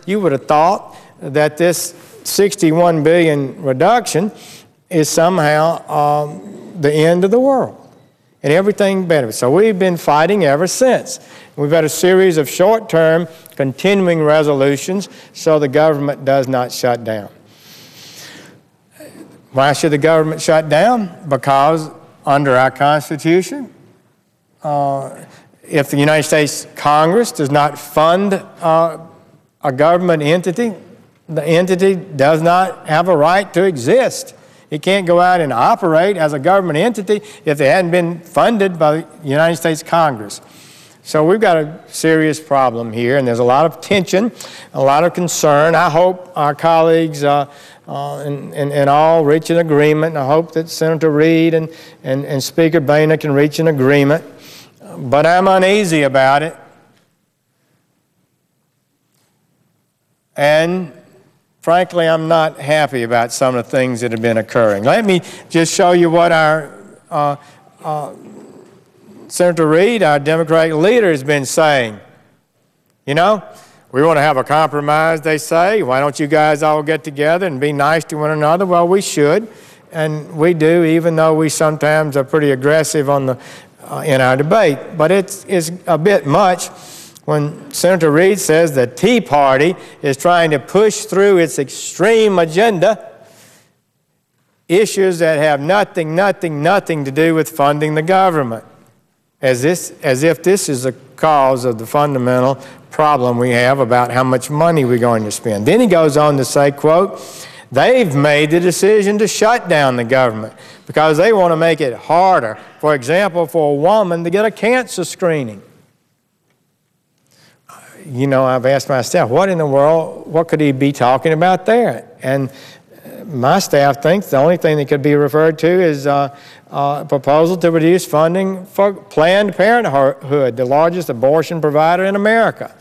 you would have thought that this 61 billion reduction is somehow the end of the world and everything better. So we've been fighting ever since. We've had a series of short-term continuing resolutions so the government does not shut down. Why should the government shut down? Because under our Constitution, if the United States Congress does not fund a government entity, the entity does not have a right to exist. It can't go out and operate as a government entity if it hadn't been funded by the United States Congress. So we've got a serious problem here, and there's a lot of tension, a lot of concern. I hope our colleagues and all reach an agreement. I hope that Senator Reid and Speaker Boehner can reach an agreement. But I'm uneasy about it. And frankly, I'm not happy about some of the things that have been occurring. Let me just show you what our Senator Reid, our Democratic leader, has been saying. You know, we want to have a compromise, they say. Why don't you guys all get together and be nice to one another? Well, we should, and we do, even though we sometimes are pretty aggressive on the, in our debate. But it's a bit much when Senator Reid says the Tea Party is trying to push through its extreme agenda issues that have nothing to do with funding the government, as if this is the cause of the fundamental problem we have about how much money we're going to spend. Then he goes on to say, quote, they've made the decision to shut down the government because they want to make it harder, for example, for a woman to get a cancer screening. You know, I've asked my staff, what in the world, what could he be talking about there? And my staff thinks the only thing that could be referred to is a proposal to reduce funding for Planned Parenthood, the largest abortion provider in America.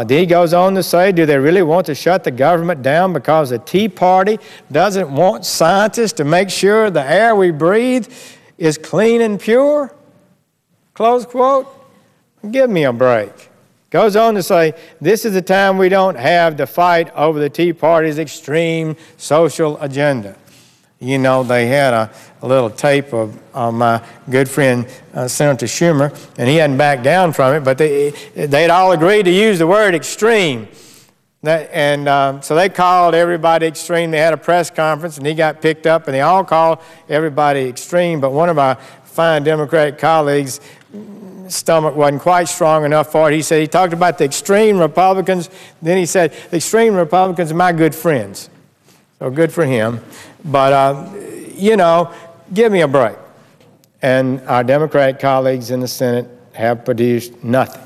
He goes on to say, do they really want to shut the government down because the Tea Party doesn't want scientists to make sure the air we breathe is clean and pure? Close quote. Give me a break. Goes on to say, this is the time we don't have to fight over the Tea Party's extreme social agenda. You know, they had a little tape of my good friend Senator Schumer, and he hadn't backed down from it, but they'd all agreed to use the word extreme. So they called everybody extreme. They had a press conference, and he got picked up, and they all called everybody extreme, but one of our fine Democratic colleagues' stomach wasn't quite strong enough for it. He said, he talked about the extreme Republicans, then he said, the extreme Republicans are my good friends. So good for him. But, you know, give me a break. And our Democratic colleagues in the Senate have produced nothing.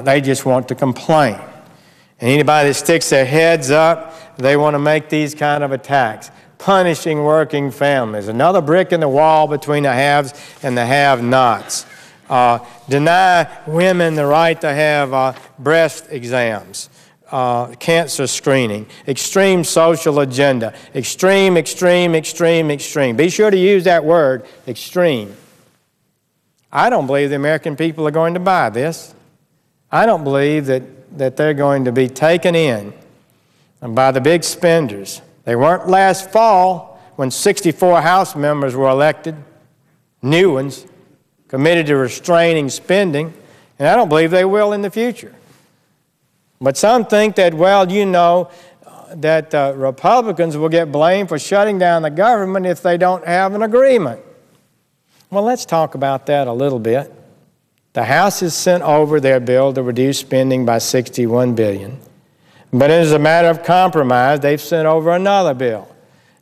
They just want to complain. And anybody that sticks their heads up, they want to make these kind of attacks. Punishing working families, another brick in the wall between the haves and the have-nots. Deny women the right to have breast exams. Cancer screening, extreme social agenda, extreme. Be sure to use that word, extreme. I don't believe the American people are going to buy this. I don't believe that they're going to be taken in by the big spenders. They weren't last fall when 64 House members were elected, new ones, committed to restraining spending, and I don't believe they will in the future. But some think that, well, you know, that Republicans will get blamed for shutting down the government if they don't have an agreement. Well, let's talk about that a little bit. The House has sent over their bill to reduce spending by $61 billion. But as a matter of compromise, they've sent over another bill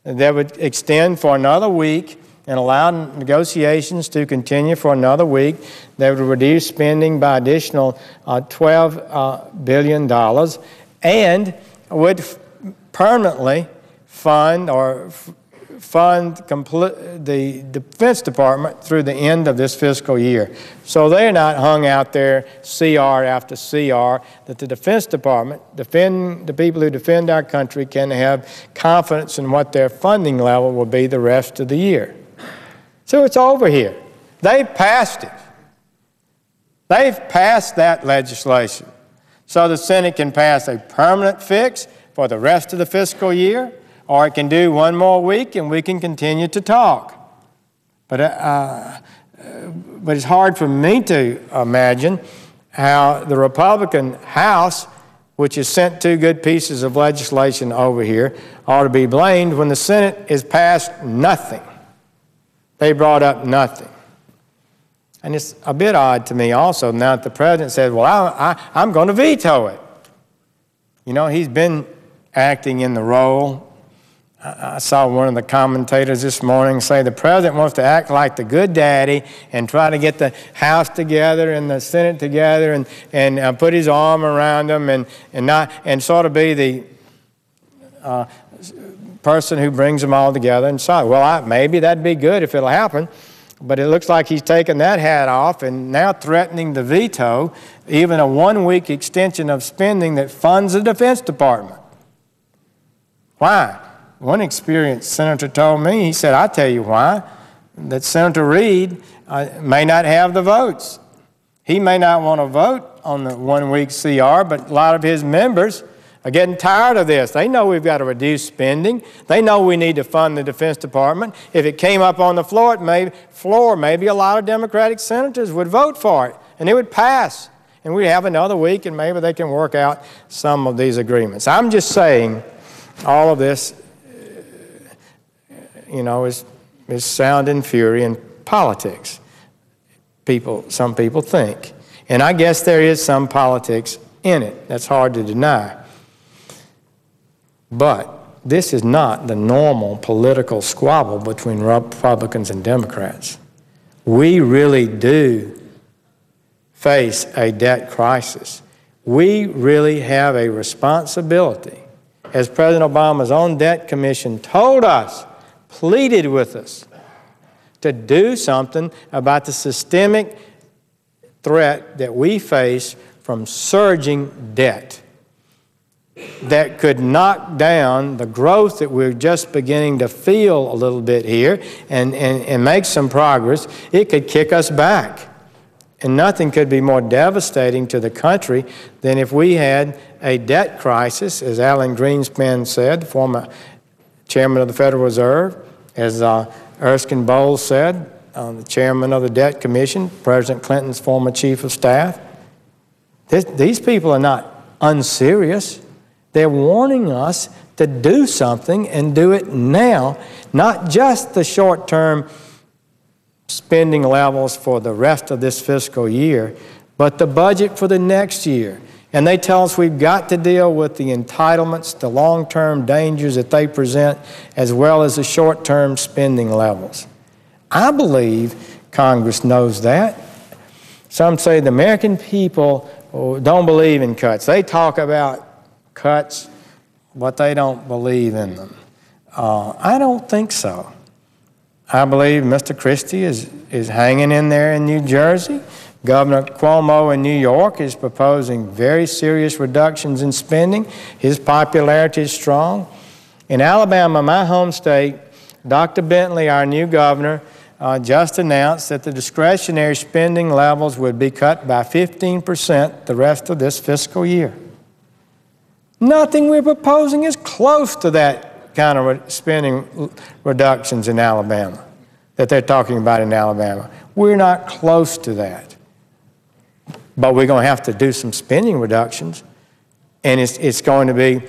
that would extend for another week and allow negotiations to continue for another week. They would reduce spending by additional $12 billion and would permanently fund the Defense Department through the end of this fiscal year. So they're not hung out there, CR after CR, that the Defense Department, the people who defend our country, can have confidence in what their funding level will be the rest of the year. So it's over here. They passed it. They've passed that legislation so the Senate can pass a permanent fix for the rest of the fiscal year, or it can do one more week and we can continue to talk. But it's hard for me to imagine how the Republican House, which has sent two good pieces of legislation over here, ought to be blamed when the Senate has passed nothing. They brought up nothing. And it's a bit odd to me also now that the president said, well, I'm going to veto it. You know, he's been acting in the role. I saw one of the commentators this morning say the president wants to act like the good daddy and try to get the House together and the Senate together and put his arm around them and sort of be the person who brings them all together and so, well, maybe that'd be good if it'll happen. But it looks like he's taken that hat off and now threatening to veto even a one-week extension of spending that funds the Defense Department. Why? One experienced senator told me, he said, I'll tell you why, that Senator Reid may not have the votes. He may not want to vote on the one-week CR, but a lot of his members are getting tired of this. They know we've got to reduce spending. They know we need to fund the Defense Department. If it came up on the floor, maybe a lot of Democratic senators would vote for it, and it would pass. And we'd have another week, and maybe they can work out some of these agreements. I'm just saying all of this, you know, is sound and fury in politics. Some people think. And I guess there is some politics in it. That's hard to deny. But this is not the normal political squabble between Republicans and Democrats. We really do face a debt crisis. We really have a responsibility, as President Obama's own debt commission told us, pleaded with us, to do something about the systemic threat that we face from surging debt that could knock down the growth that we're just beginning to feel a little bit here and make some progress. It could kick us back. And nothing could be more devastating to the country than if we had a debt crisis, as Alan Greenspan said, former chairman of the Federal Reserve, as Erskine Bowles said, the chairman of the Debt Commission, President Clinton's former chief of staff. These people are not unserious. They're warning us to do something and do it now, not just the short-term spending levels for the rest of this fiscal year, but the budget for the next year. And they tell us we've got to deal with the entitlements, the long-term dangers that they present, as well as the short-term spending levels. I believe Congress knows that. Some say the American people don't believe in cuts. They talk about cuts, but they don't believe in them. I don't think so. I believe Mr. Christie is hanging in there in New Jersey. Governor Cuomo in New York is proposing very serious reductions in spending. His popularity is strong. In Alabama, my home state, Dr. Bentley, our new governor, just announced that the discretionary spending levels would be cut by 15% the rest of this fiscal year. Nothing we're proposing is close to that kind of spending reductions in Alabama that they're talking about in Alabama. We're not close to that. But we're going to have to do some spending reductions, and it's going to be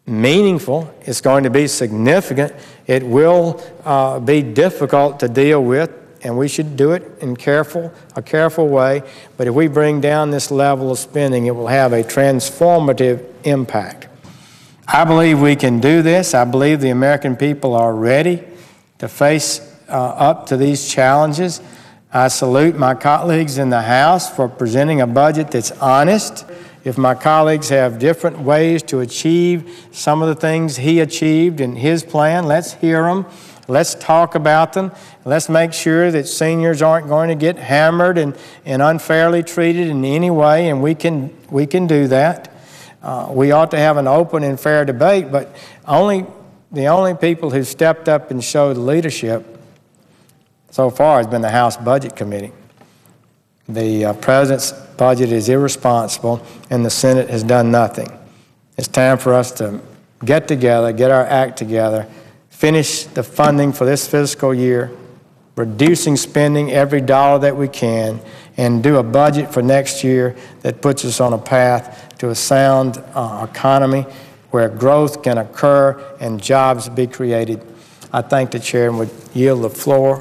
meaningful. It's going to be significant. It will be difficult to deal with, and we should do it in a careful way. But if we bring down this level of spending, it will have a transformative impact. I believe we can do this. I believe the American people are ready to face up to these challenges. I salute my colleagues in the House for presenting a budget that's honest. If my colleagues have different ways to achieve some of the things he achieved in his plan, let's hear them. Let's talk about them. Let's make sure that seniors aren't going to get hammered and unfairly treated in any way, and we can do that. We ought to have an open and fair debate, but the only people who stepped up and showed leadership so far has been the House Budget Committee. The president's budget is irresponsible, and the Senate has done nothing. It's time for us to get together, get our act together, finish the funding for this fiscal year, reducing spending every dollar that we can, and do a budget for next year that puts us on a path to a sound economy where growth can occur and jobs be created. I thank the chair and would yield the floor